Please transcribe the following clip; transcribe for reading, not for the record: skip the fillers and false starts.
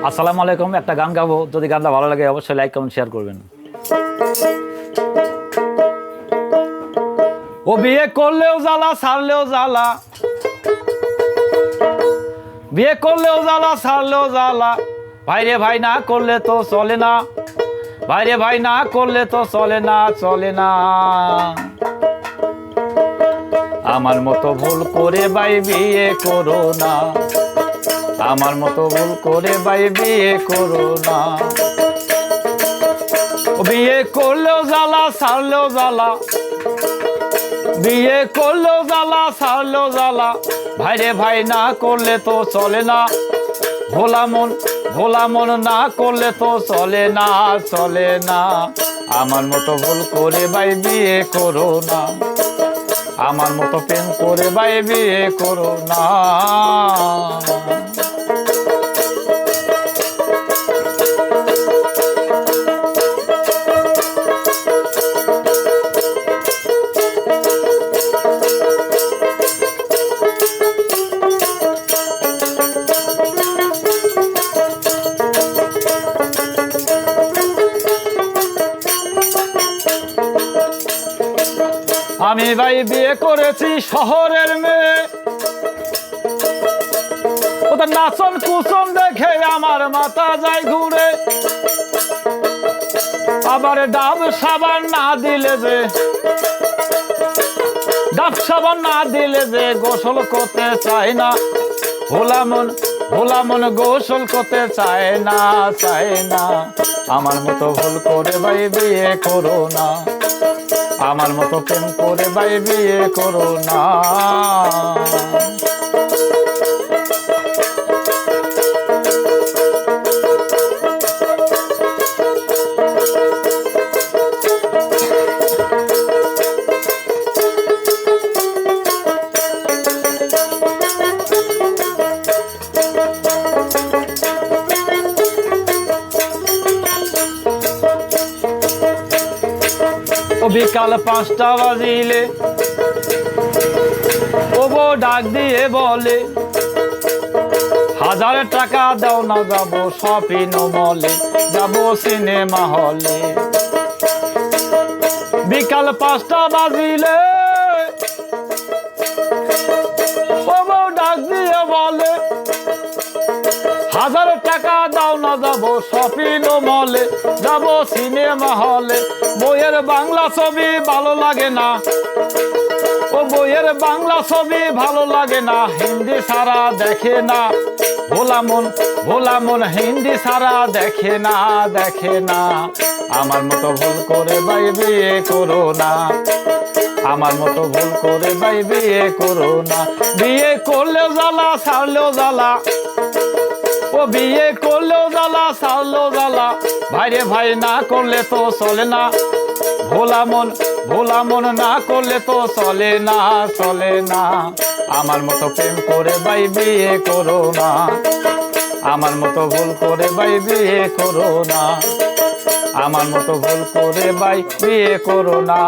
আসসালামু আলাইকুম। একটা গান গাবো, যদি গানটা ভালো লাগে অবশ্যই লাইক কমেন্ট শেয়ার করবেন। ও বিয়ে করলেও জ্বালা, ছাড়লেও জ্বালা, বিয়ে করলেও জ্বালা, ছাড়লেও জ্বালা, ভাইরে ভাই না করলে তো চলে না, ভাইরে ভাই না করলে তো চলে না, চলে না। আমার মতো ভুল করে ভাই বিয়ে করো না, আমার মতো ভুল করে ভাই বিয়ে করো না। বিয়ে করলেও জ্বালা, ছাড়লেও জ্বালা, বিয়ে করলেও জ্বালা, ছাড়লেও জ্বালা, ভাইরে ভাই না করলে তো চলে না, ভোলা মন না করলে তো চলে না, চলে না। আমার মতো ভুল করে ভাই বিয়ে করো না, আমার মতো প্রেম করে ভাই বিয়ে করো না। আমি ভাই বিয়ে করেছি শহরের মেয়ে, ওদের নাচন কুচন দেখে আমার মাথা যায় ঘুরে। আবার ডাব সাবান না দিলে যে, ডাব সাবান না দিলে যে গোসল করতে চায় না, ভোলা মন গোসল করতে চায় না, চায় না। আমার মতো ভুল করে ভাই বিয়ে করো না, আমার মতো প্রেম করে ভাই বিয়ে করো না। ও বিকাল 5টা বাজিলে ও বউ ডাক দিয়ে বলে, 1000 টাকা দাও না যাবো শপিং মলে, যাবো সিনেমা হলে। বিকাল 5টা বাজিলে ও বউ ডাক দিয়ে বলে, 1000 টাকা দাও না যাবো শপিং মলে, যাবো সিনেমা হলে। বইয়ের বাংলা ছবি ভালো লাগে না, ও বইয়ের বাংলা ছবি ভালো লাগে না, হিন্দি ছাড়া দেখে না। ভোলা মন হিন্দি ছাড়া দেখে না, দেখে না। আমার মতো ভুল করে ভাই বিয়ে করো না, আমার মতো ভুল করে ভাই বিয়ে করো না। বিয়ে করলেও জ্বালা, ছাড়লেও জ্বালা, ও বিয়ে করলেও জ্বালা, ছাড়লেও জ্বালা, ভাইরে ভাই না করলে তো চলে না, ভোলা মন না করলে তো চলে না, চলে না। আমার মতো প্রেম করে ভাই বিয়ে করো না, আমার মতো ভুল করে ভাই বিয়ে করো না, আমার মতো ভুল করে ভাই বিয়ে করো না।